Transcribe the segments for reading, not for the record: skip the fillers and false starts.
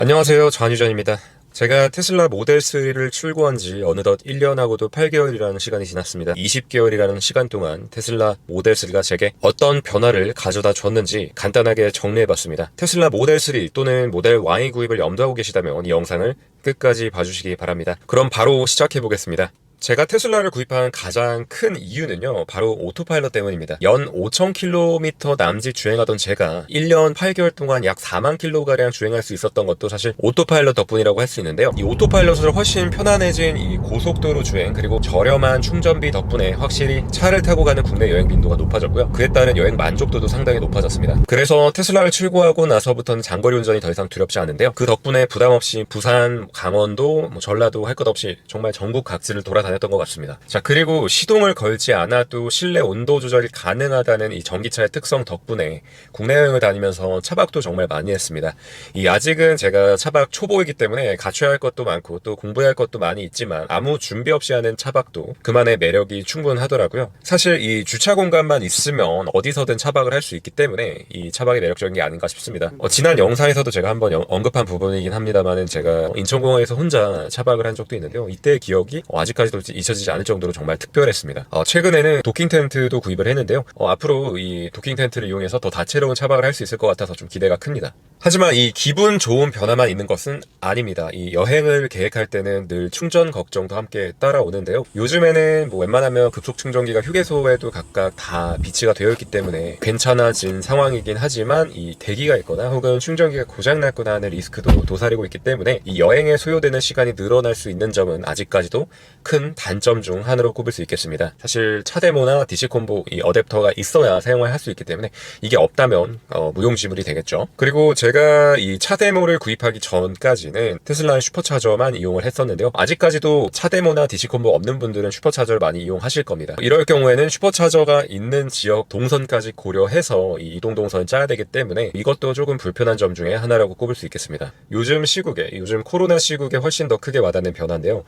안녕하세요. 전유전입니다. 제가 테슬라 모델 3를 출고한 지 어느덧 1년하고도 8개월이라는 시간이 지났습니다. 20개월이라는 시간 동안 테슬라 모델 3가 제게 어떤 변화를 가져다 줬는지 간단하게 정리해봤습니다. 테슬라 모델 3 또는 모델 Y 구입을 염두하고 계시다면 이 영상을 끝까지 봐주시기 바랍니다. 그럼 바로 시작해보겠습니다. 제가 테슬라를 구입한 가장 큰 이유는요, 바로 오토파일럿 때문입니다. 연 5,000km 남짓 주행하던 제가 1년 8개월 동안 약 4만 km가량 주행할 수 있었던 것도 사실 오토파일럿 덕분이라고 할 수 있는데요. 이 오토파일럿으로 훨씬 편안해진 이 고속도로 주행, 그리고 저렴한 충전비 덕분에 확실히 차를 타고 가는 국내 여행 빈도가 높아졌고요. 그에 따른 여행 만족도도 상당히 높아졌습니다. 그래서 테슬라를 출고하고 나서부터는 장거리 운전이 더 이상 두렵지 않은데요. 그 덕분에 부담 없이 부산, 강원도, 전라도 할 것 없이 정말 전국 각지를 돌아다녔던 것 같습니다. 자, 그리고 시동을 걸지 않아도 실내 온도 조절이 가능하다는 이 전기차의 특성 덕분에 국내 여행을 다니면서 차박도 정말 많이 했습니다. 아직은 제가 차박 초보이기 때문에 갖춰야 할 것도 많고 또 공부해야 할 것도 많이 있지만 아무 준비 없이 하는 차박도 그만의 매력이 충분하더라고요. 사실 이 주차 공간만 있으면 어디서든 차박을 할 수 있기 때문에 이 차박이 매력적인 게 아닌가 싶습니다. 지난 영상에서도 제가 한번 언급한 부분이긴 합니다만은 제가 인천공항에서 혼자 차박을 한 적도 있는데요. 이때의 기억이 아직까지도 잊혀지지 않을 정도로 정말 특별했습니다. 최근에는 도킹 텐트도 구입을 했는데요. 앞으로 이 도킹 텐트를 이용해서 더 다채로운 차박을 할 수 있을 것 같아서 좀 기대가 큽니다. 하지만 이 기분 좋은 변화만 있는 것은 아닙니다. 이 여행을 계획할 때는 늘 충전 걱정도 함께 따라오는데요. 요즘에는 웬만하면 급속 충전기가 휴게소에도 각각 다 비치가 되어 있기 때문에 괜찮아진 상황이긴 하지만 이 대기가 있거나 혹은 충전기가 고장났거나 하는 리스크도 도사리고 있기 때문에 이 여행에 소요되는 시간이 늘어날 수 있는 점은 아직까지도 큰 단점 중 하나로 꼽을 수 있겠습니다. 사실 차데모나 DC콤보 이 어댑터가 있어야 사용을 할 수 있기 때문에 이게 없다면 무용지물이 되겠죠. 그리고 제가 이 차데모를 구입하기 전까지는 테슬라의 슈퍼차저만 이용을 했었는데요. 아직까지도 차데모나 DC콤보 없는 분들은 슈퍼차저를 많이 이용하실 겁니다. 이럴 경우에는 슈퍼차저가 있는 지역 동선까지 고려해서 이 이동 동선을 짜야 되기 때문에 이것도 조금 불편한 점 중에 하나라고 꼽을 수 있겠습니다. 요즘 코로나 시국에 훨씬 더 크게 와닿는 변화인데요.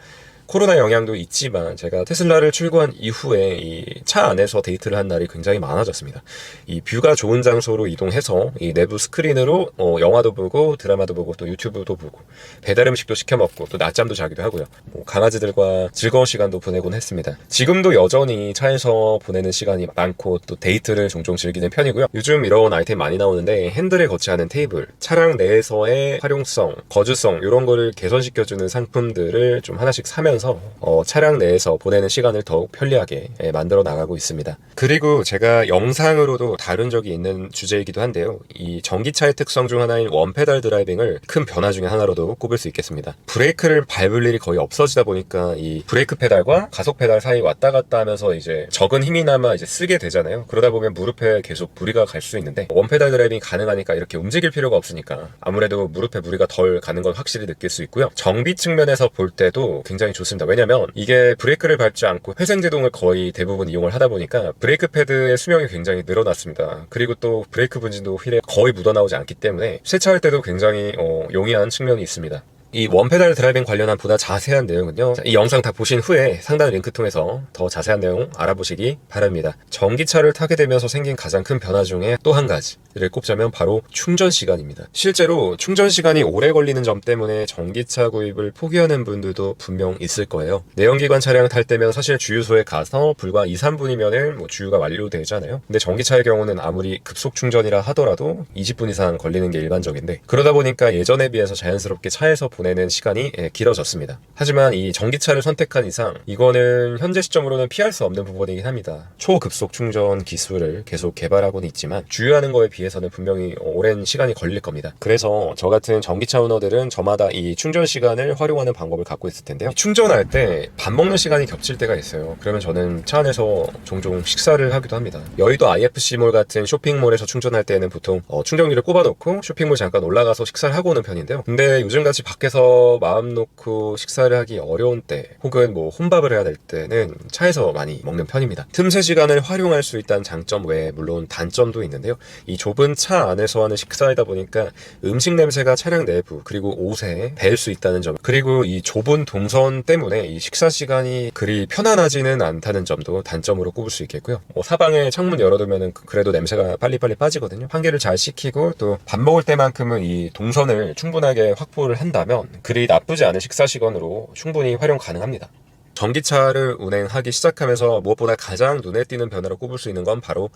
코로나 영향도 있지만 제가 테슬라를 출고한 이후에 이 차 안에서 데이트를 한 날이 굉장히 많아졌습니다. 이 뷰가 좋은 장소로 이동해서 이 내부 스크린으로 영화도 보고 드라마도 보고 또 유튜브도 보고 배달 음식도 시켜 먹고 또 낮잠도 자기도 하고요. 강아지들과 즐거운 시간도 보내곤 했습니다. 지금도 여전히 차에서 보내는 시간이 많고 또 데이트를 종종 즐기는 편이고요. 요즘 이런 아이템 많이 나오는데 핸들에 거치하는 테이블, 차량 내에서의 활용성, 거주성 이런 거를 개선시켜주는 상품들을 좀 하나씩 사면서 차량 내에서 보내는 시간을 더욱 편리하게 만들어 나가고 있습니다. 그리고 제가 영상으로도 다룬 적이 있는 주제이기도 한데요. 이 전기차의 특성 중 하나인 원페달 드라이빙을 큰 변화 중에 하나로도 꼽을 수 있겠습니다. 브레이크를 밟을 일이 거의 없어지다 보니까 이 브레이크 페달과 가속 페달 사이 왔다 갔다 하면서 이제 적은 힘이나마 이제 쓰게 되잖아요. 그러다 보면 무릎에 계속 무리가 갈 수 있는데 원페달 드라이빙이 가능하니까 이렇게 움직일 필요가 없으니까 아무래도 무릎에 무리가 덜 가는 걸 확실히 느낄 수 있고요. 정비 측면에서 볼 때도 굉장히 좋습니다. 왜냐면 이게 브레이크를 밟지 않고 회생제동을 거의 대부분 이용을 하다 보니까 브레이크 패드의 수명이 굉장히 늘어났습니다. 그리고 또 브레이크 분진도 휠에 거의 묻어나오지 않기 때문에 세차할 때도 굉장히 용이한 측면이 있습니다. 이 원페달 드라이빙 관련한 보다 자세한 내용은요, 이 영상 다 보신 후에 상단 링크 통해서 더 자세한 내용 알아보시기 바랍니다. 전기차를 타게 되면서 생긴 가장 큰 변화 중에 또 한 가지를 꼽자면 바로 충전 시간입니다. 실제로 충전 시간이 오래 걸리는 점 때문에 전기차 구입을 포기하는 분들도 분명 있을 거예요. 내연기관 차량 탈 때면 사실 주유소에 가서 불과 2-3분이면은 주유가 완료되잖아요. 근데 전기차의 경우는 아무리 급속 충전이라 하더라도 20분 이상 걸리는 게 일반적인데, 그러다 보니까 예전에 비해서 자연스럽게 차에서 보내는 시간이 길어졌습니다. 하지만 이 전기차를 선택한 이상 이거는 현재 시점으로는 피할 수 없는 부분이긴 합니다. 초급속 충전 기술을 계속 개발하고는 있지만 주유하는 거에 비해서는 분명히 오랜 시간이 걸릴 겁니다. 그래서 저 같은 전기차 오너들은 저마다 이 충전 시간을 활용하는 방법을 갖고 있을 텐데요. 충전할 때 밥 먹는 시간이 겹칠 때가 있어요. 그러면 저는 차 안에서 종종 식사를 하기도 합니다. 여의도 IFC몰 같은 쇼핑몰에서 충전할 때는 보통 충전기를 꼽아놓고 쇼핑몰 잠깐 올라가서 식사를 하고 오는 편인데요. 근데 요즘같이 밖에서 집에서 마음 놓고 식사를 하기 어려운 때 혹은 뭐 혼밥을 해야 될 때는 차에서 많이 먹는 편입니다. 틈새 시간을 활용할 수 있다는 장점 외에 물론 단점도 있는데요. 이 좁은 차 안에서 하는 식사이다 보니까 음식 냄새가 차량 내부 그리고 옷에 배일 수 있다는 점, 그리고 이 좁은 동선 때문에 이 식사 시간이 그리 편안하지는 않다는 점도 단점으로 꼽을 수 있겠고요. 사방에 창문 열어두면 그래도 냄새가 빨리빨리 빠지거든요. 환기를 잘 시키고 또 밥 먹을 때만큼은 이 동선을 충분하게 확보를 한다면 그리 나쁘지 않은 식사 시간으로 충분히 활용 가능합니다. 전기차를 운행하기 시작하면서 무엇보다 가장 눈에 띄는 변화로 꼽을 수 있는 건 바로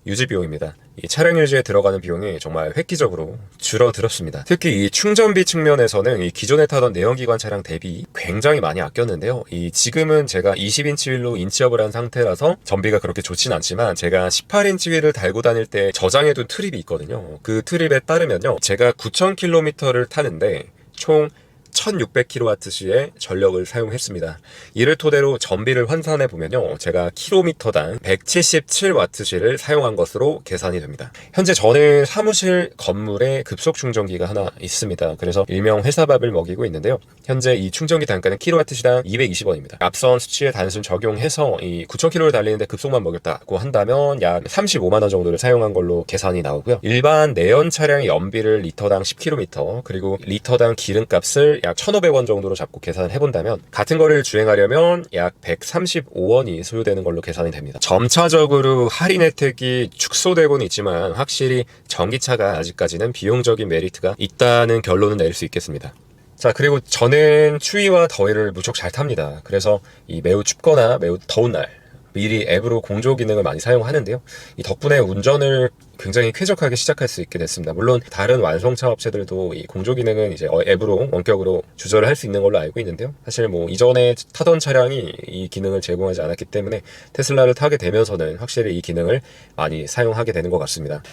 유지 비용입니다. 이 차량 유지에 들어가는 비용이 정말 획기적으로 줄어들었습니다. 특히 이 충전비 측면에서는 이 기존에 타던 내연기관 차량 대비 굉장히 많이 아꼈는데요. 지금은 제가 20인치 휠로 인치업을 한 상태라서 전비가 그렇게 좋진 않지만 제가 18인치 휠을 달고 다닐 때 저장해둔 트립이 있거든요. 그 트립에 따르면요, 제가 9,000km를 타는데 총 1600kWh의 전력을 사용했습니다. 이를 토대로 전비를 환산해 보면요, 제가 킬로미터당 177W를 사용한 것으로 계산이 됩니다. 현재 저는 사무실 건물에 급속 충전기가 하나 있습니다. 그래서 일명 회사밥을 먹이고 있는데요. 현재 이 충전기 단가는 킬로와트시당 220원입니다. 앞선 수치에 단순 적용해서 이 9,000km를 달리는데 급속만 먹였다고 한다면 약 35만원 정도를 사용한 걸로 계산이 나오고요. 일반 내연 차량의 연비를 리터당 10km 그리고 리터당 기름값을 약 1,500원 정도로 잡고 계산을 해본다면 같은 거리를 주행하려면 약 135원이 소요되는 걸로 계산이 됩니다. 점차적으로 할인 혜택이 축소되고는 있지만 확실히 전기차가 아직까지는 비용적인 메리트가 있다는 결론을 내릴 수 있겠습니다. 자, 그리고 저는 추위와 더위를 무척 잘 탑니다. 그래서 이 매우 춥거나 매우 더운 날 미리 앱으로 공조 기능을 많이 사용하는데요. 이 덕분에 운전을 굉장히 쾌적하게 시작할 수 있게 됐습니다. 물론 다른 완성차 업체들도 이 공조 기능은 이제 앱으로 원격으로 조절을 할 수 있는 걸로 알고 있는데요. 사실 뭐 이전에 타던 차량이 이 기능을 제공하지 않았기 때문에 테슬라를 타게 되면서는 확실히 이 기능을 많이 사용하게 되는 것 같습니다.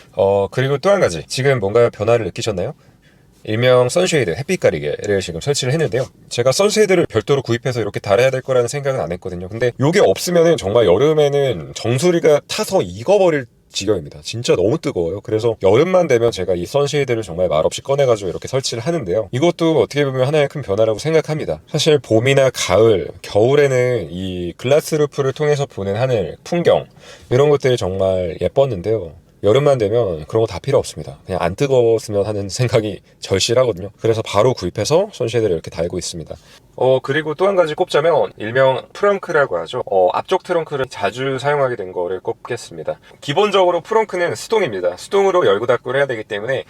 그리고 또 한 가지, 지금 뭔가 변화를 느끼셨나요? 일명 선쉐이드, 햇빛 가리개를 지금 설치를 했는데요. 제가 선쉐이드를 별도로 구입해서 이렇게 달아야 될 거라는 생각은 안 했거든요. 근데 이게 없으면은 정말 여름에는 정수리가 타서 익어버릴 지경입니다. 진짜 너무 뜨거워요. 그래서 여름만 되면 제가 이 선쉐이드를 정말 말없이 꺼내가지고 이렇게 설치를 하는데요. 이것도 어떻게 보면 하나의 큰 변화라고 생각합니다. 사실 봄이나 가을, 겨울에는 이 글라스 루프를 통해서 보는 하늘, 풍경 이런 것들이 정말 예뻤는데요. 여름만 되면 그런 거 다 필요 없습니다. 그냥 안 뜨거웠으면 하는 생각이 절실하거든요. 그래서 바로 구입해서 선쉐이드를 이렇게 달고 있습니다. 그리고 또 한 가지 꼽자면 일명 프렁크라고 하죠. 앞쪽 트렁크를 자주 사용하게 된 거를 꼽겠습니다. 기본적으로 프렁크는 수동입니다. 수동으로 열고 닫고를 해야 되기 때문에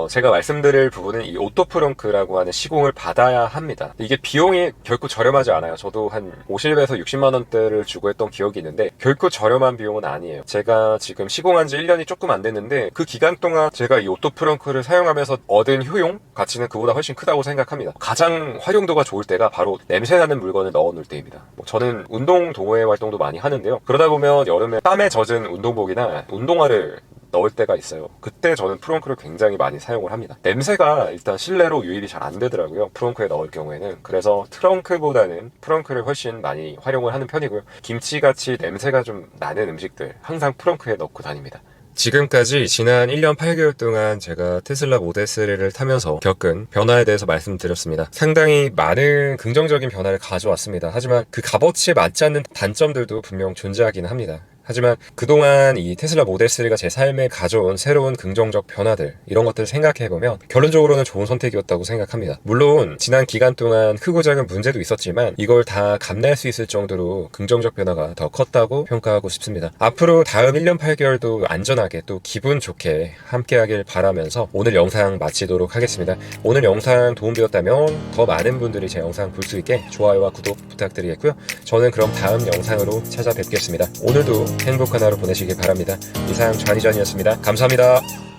제가 말씀드릴 부분은 이 오토 프렁크라고 하는 시공을 받아야 합니다. 이게 비용이 결코 저렴하지 않아요. 저도 한 50에서 60만 원대를 주고 했던 기억이 있는데 결코 저렴한 비용은 아니에요. 제가 지금 시공한 지 1년이 조금 안 됐는데 그 기간 동안 제가 이 오토 프렁크를 사용하면서 얻은 효용 가치는 그보다 훨씬 크다고 생각합니다. 가장 활용도가 좋을 때가 바로 냄새나는 물건을 넣어 놓을 때입니다. 저는 운동 동호회 활동도 많이 하는데요. 그러다 보면 여름에 땀에 젖은 운동복이나 운동화를 넣을 때가 있어요. 그때 저는 프렁크를 굉장히 많이 사용을 합니다. 냄새가 일단 실내로 유입이 잘 안 되더라고요. 프렁크에 넣을 경우에는. 그래서 트렁크보다는 프렁크를 훨씬 많이 활용을 하는 편이고요. 김치같이 냄새가 좀 나는 음식들 항상 프렁크에 넣고 다닙니다. 지금까지 지난 1년 8개월 동안 제가 테슬라 모델 3를 타면서 겪은 변화에 대해서 말씀드렸습니다. 상당히 많은 긍정적인 변화를 가져왔습니다. 하지만 그 값어치에 맞지 않는 단점들도 분명 존재하긴 합니다. 하지만 그동안 이 테슬라 모델 3가 제 삶에 가져온 새로운 긍정적 변화들, 이런 것들을 생각해보면 결론적으로는 좋은 선택이었다고 생각합니다. 물론 지난 기간 동안 크고 작은 문제도 있었지만 이걸 다 감내할 수 있을 정도로 긍정적 변화가 더 컸다고 평가하고 싶습니다. 앞으로 다음 1년 8개월도 안전하게 또 기분 좋게 함께하길 바라면서 오늘 영상 마치도록 하겠습니다. 오늘 영상 도움되었다면 더 많은 분들이 제 영상 볼 수 있게 좋아요와 구독 부탁드리겠고요. 저는 그럼 다음 영상으로 찾아뵙겠습니다. 오늘도 행복한 하루 보내시길 바랍니다. 이상 좌니전이었습니다. 감사합니다.